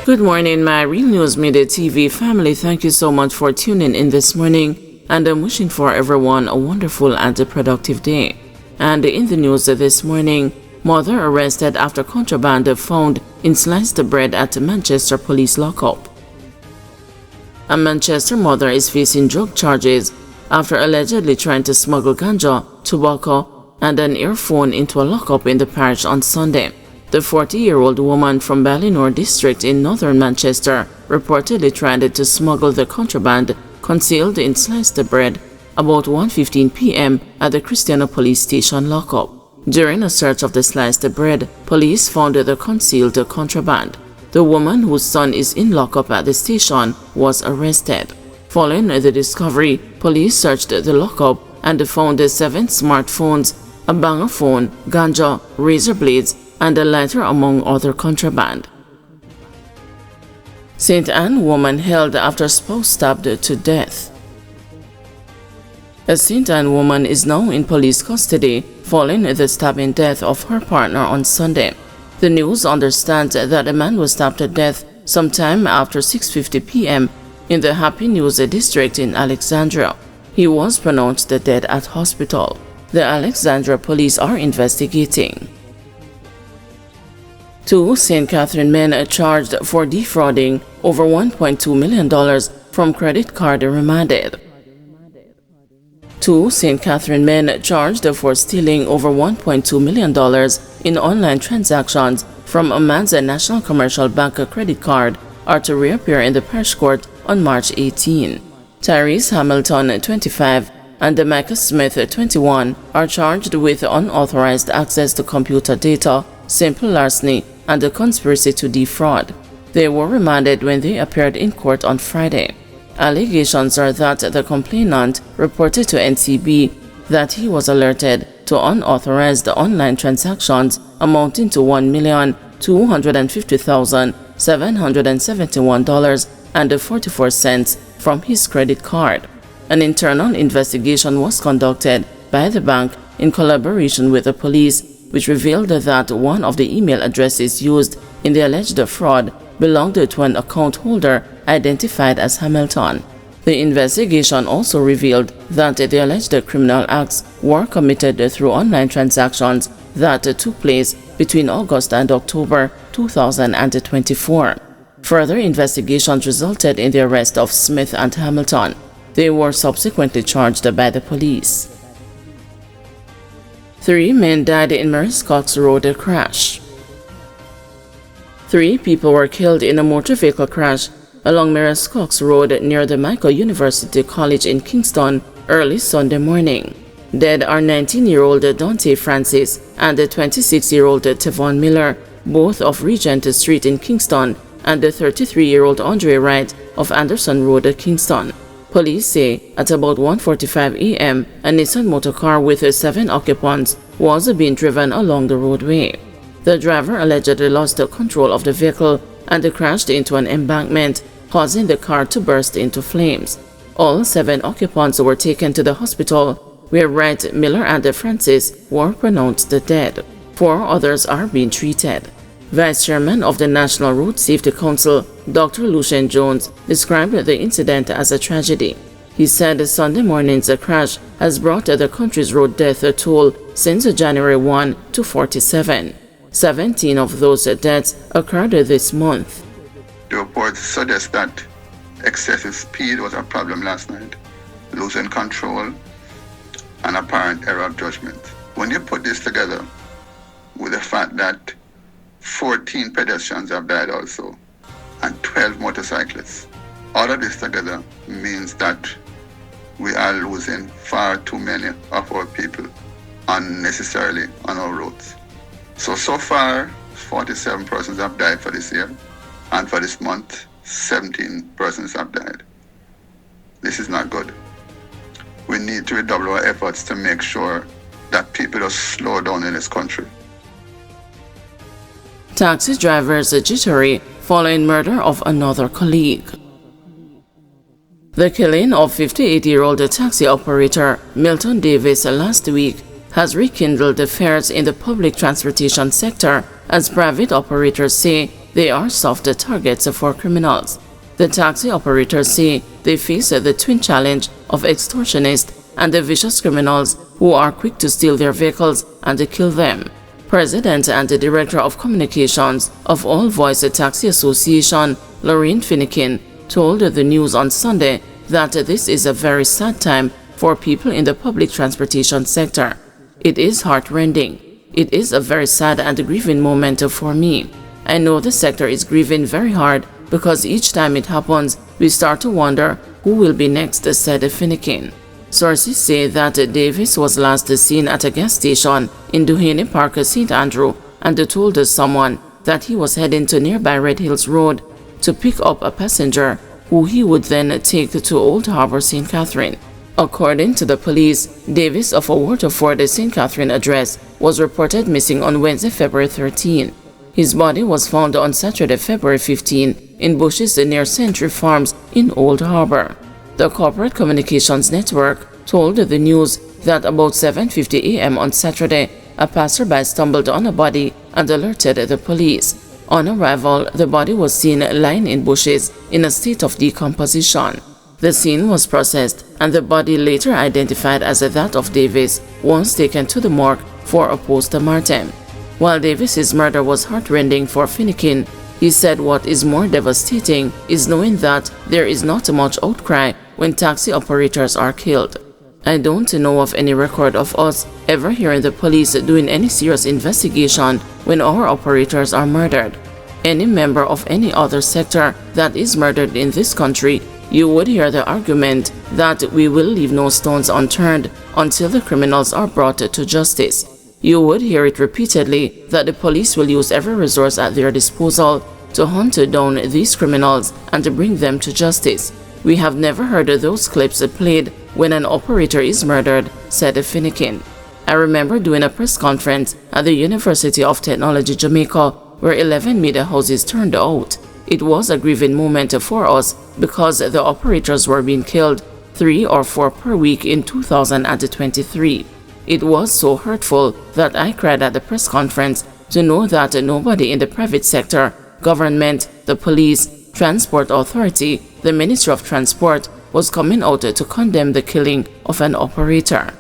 Good morning, my Real News Midday TV family. Thank you so much for tuning in this morning, and I'm wishing for everyone a wonderful and a productive day. And in the news this morning, mother arrested after contraband found in sliced bread at Manchester police lockup. A Manchester mother is facing drug charges after allegedly trying to smuggle ganja, tobacco, and an earphone into a lockup in the parish on Sunday. The 40-year-old woman from Ballymore district in northern Manchester reportedly tried to smuggle the contraband concealed in sliced bread about 1:15 p.m. at the Christiana police station lockup. During a search of the sliced bread, police found the concealed contraband. The woman, whose son is in lockup at the station, was arrested. Following the discovery, police searched the lockup and found 7 smartphones, a banger phone, ganja, razor blades, and a lighter among other contraband. St. Anne woman held after spouse stabbed to death. A St. Anne woman is now in police custody following the stabbing death of her partner on Sunday. The news understands that a man was stabbed to death sometime after 6:50 p.m. in the Happy News district in Alexandria. He was pronounced dead at hospital. The Alexandria police are investigating. 2 St. Catherine men charged for defrauding over $1.2 million from credit card remanded. 2 St. Catherine men charged for stealing over $1.2 million in online transactions from a man's National Commercial Bank credit card are to reappear in the parish court on March 18. Tyrese Hamilton, 25, and Micah Smith, 21, are charged with unauthorized access to computer data, simple larceny, and a conspiracy to defraud. They were remanded when they appeared in court on Friday. Allegations are that the complainant reported to NCB that he was alerted to unauthorized online transactions amounting to $1,250,771.44 from his credit card. An internal investigation was conducted by the bank in collaboration with the police, which revealed that one of the email addresses used in the alleged fraud belonged to an account holder identified as Hamilton. The investigation also revealed that the alleged criminal acts were committed through online transactions that took place between August and October 2024. Further investigations resulted in the arrest of Smith and Hamilton. They were subsequently charged by the police. 3 men died in Maurice Cox Road crash. 3 people were killed in a motor vehicle crash along Maurice Cox Road near the Jamaica University College in Kingston early Sunday morning. Dead are 19-year-old Dante Francis and 26-year-old Tevon Miller, both of Regent Street in Kingston, and 33-year-old Andre Wright of Anderson Road, Kingston. Police say at about 1:45 a.m., a Nissan motorcar with 7 occupants was being driven along the roadway. The driver allegedly lost control of the vehicle and crashed into an embankment, causing the car to burst into flames. All 7 occupants were taken to the hospital, where Wright, Miller, and Francis were pronounced dead. 4 others are being treated. Vice Chairman of the National Road Safety Council, Dr. Lucien Jones, described the incident as a tragedy. He said Sunday morning's crash has brought the country's road death toll since January 1 to 47. 17 of those deaths occurred this month. The report suggests that excessive speed was a problem last night, losing control, and apparent error of judgment. When you put this together with the fact that 14 pedestrians have died also, and 12 motorcyclists. All of this together means that we are losing far too many of our people unnecessarily on our roads. So far, 47 persons have died for this year, and for this month, 17 persons have died. This is not good. We need to redouble our efforts to make sure that people are slow down in this country. Taxi drivers jittery following murder of another colleague. The killing of 58-year-old taxi operator Milton Davis last week has rekindled the fears in the public transportation sector as private operators say they are soft targets for criminals. The taxi operators say they face the twin challenge of extortionists and the vicious criminals who are quick to steal their vehicles and kill them. President and the Director of Communications of All Voice Taxi Association, Lorraine Finnegan, told the news on Sunday that this is a very sad time for people in the public transportation sector. It is heartrending. It is a very sad and grieving moment for me. I know the sector is grieving very hard because each time it happens, we start to wonder who will be next, said Finnegan. Sources say that Davis was last seen at a gas station in Duhaney Park, St. Andrew, and told someone that he was heading to nearby Red Hills Road to pick up a passenger who he would then take to Old Harbor, St. Catherine. According to the police, Davis of a Waterford, St. Catherine address was reported missing on Wednesday, February 13. His body was found on Saturday, February 15, in bushes near Century Farms in Old Harbor. The Corporate Communications Network told the news that about 7:50 a.m. on Saturday, a passerby stumbled on a body and alerted the police. On arrival, the body was seen lying in bushes in a state of decomposition. The scene was processed, and the body, later identified as that of Davis, was taken to the morgue for a post-mortem. While Davis's murder was heartrending for Finnegan, he said what is more devastating is knowing that there is not much outcry when taxi operators are killed. I don't know of any record of us ever hearing the police doing any serious investigation when our operators are murdered. Any member of any other sector that is murdered in this country, you would hear the argument that we will leave no stones unturned until the criminals are brought to justice. You would hear it repeatedly that the police will use every resource at their disposal to hunt down these criminals and to bring them to justice. We have never heard those clips played when an operator is murdered, said Finnegan. I remember doing a press conference at the University of Technology, Jamaica, where 11 media houses turned out. It was a grieving moment for us because the operators were being killed 3 or 4 per week in 2023. It was so hurtful that I cried at the press conference to know that nobody in the private sector, government, the police, transport authority, the Ministry of Transport was coming out to condemn the killing of an operator.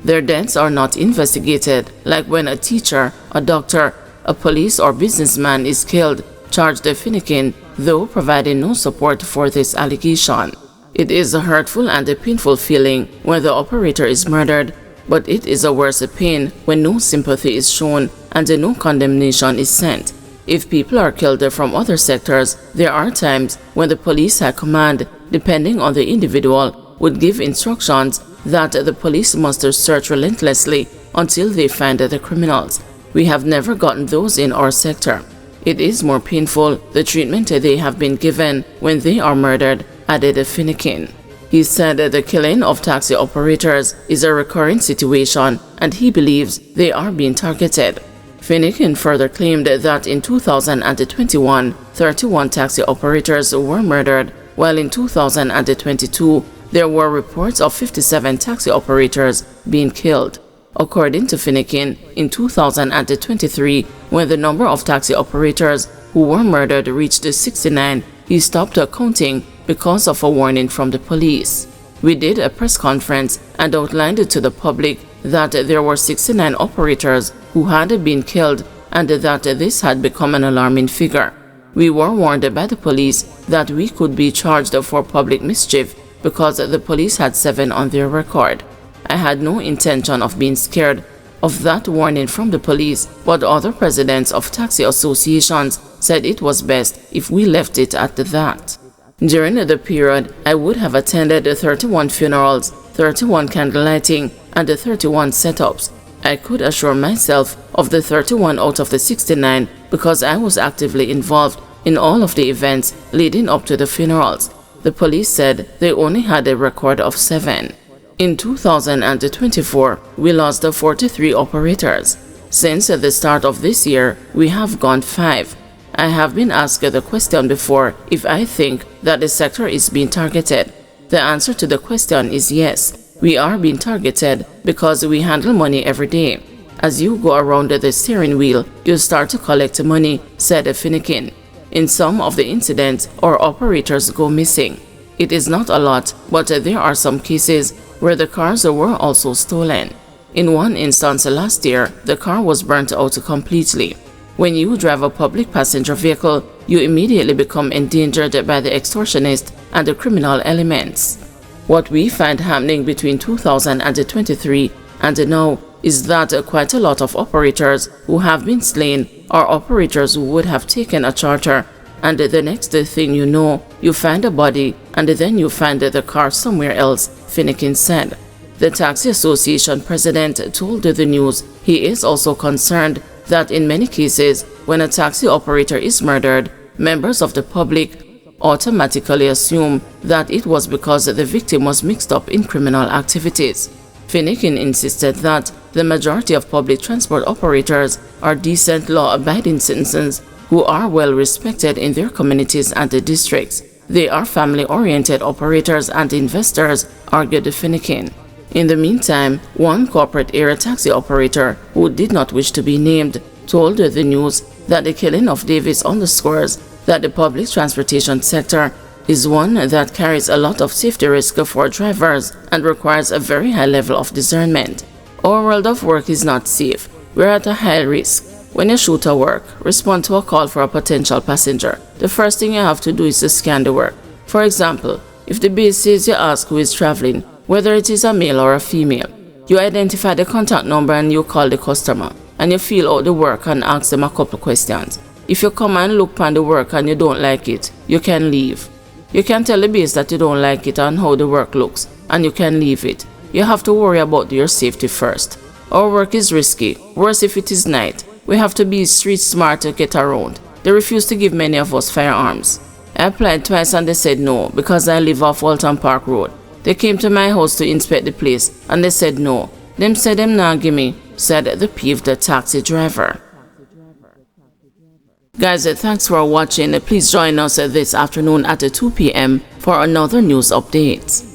Their deaths are not investigated, like when a teacher, a doctor, a police or businessman is killed, charged Finnegan, though providing no support for this allegation. It is a hurtful and a painful feeling when the operator is murdered, but it is a worse pain when no sympathy is shown and no condemnation is sent. If people are killed from other sectors, there are times when the police high command, depending on the individual, would give instructions that the police must search relentlessly until they find the criminals. We have never gotten those in our sector. It is more painful the treatment they have been given when they are murdered, added Finnegan. He said the killing of taxi operators is a recurring situation and he believes they are being targeted. Finnegan further claimed that in 2021, 31 taxi operators were murdered, while in 2022, there were reports of 57 taxi operators being killed. According to Finnegan, in 2023, when the number of taxi operators who were murdered reached 69, he stopped counting because of a warning from the police. We did a press conference and outlined to the public that there were 69 operators who had been killed and that this had become an alarming figure. We were warned by the police that we could be charged for public mischief because the police had 7 on their record. I had no intention of being scared of that warning from the police, but other presidents of taxi associations said it was best if we left it at that. During the period, I would have attended 31 funerals, 31 candlelighting, and 31 setups. I could assure myself of the 31 out of the 69 because I was actively involved in all of the events leading up to the funerals. The police said they only had a record of 7. In 2024, we lost 43 operators. Since the start of this year, we have gone 5. I have been asked the question before if I think that the sector is being targeted. The answer to the question is yes. We are being targeted because we handle money every day. As you go around the steering wheel, you start to collect money, said Finnegan. In some of the incidents, our operators go missing. It is not a lot, but there are some cases where the cars were also stolen. In one instance last year, the car was burnt out completely. When you drive a public passenger vehicle, you immediately become endangered by the extortionist and the criminal elements. What we find happening between 2023 and now is that quite a lot of operators who have been slain are operators who would have taken a charter, and the next thing you know, you find a body and then you find the car somewhere else, Finnegan said. The Taxi Association president told the news he is also concerned that in many cases, when a taxi operator is murdered, members of the public automatically assume that it was because the victim was mixed up in criminal activities. Finnegan insisted that the majority of public transport operators are decent, law-abiding citizens who are well respected in their communities and the districts. They are family-oriented operators and investors, argued Finnegan. In the meantime, one corporate air taxi operator who did not wish to be named told the news that the killing of Davis underscores that the public transportation sector is one that carries a lot of safety risk for drivers and requires a very high level of discernment. Our world of work is not safe. We're at a high risk. When you shoot a work, respond to a call for a potential passenger. The first thing you have to do is to scan the work. For example, if the base says you ask who is traveling, whether it is a male or a female, you identify the contact number and you call the customer, and you fill out the work and ask them a couple questions. If you come and look on the work and you don't like it, you can leave. You can tell the base that you don't like it and how the work looks, and you can leave it. You have to worry about your safety first. Our work is risky, worse if it is night. We have to be street smart to get around. They refuse to give many of us firearms. I applied twice and they said no because I live off Walton Park Road. They came to my house to inspect the place and they said no. Them said them nah gimme, said the peeved taxi driver. Guys, thanks for watching. Please join us this afternoon at 2 p.m. for another news update.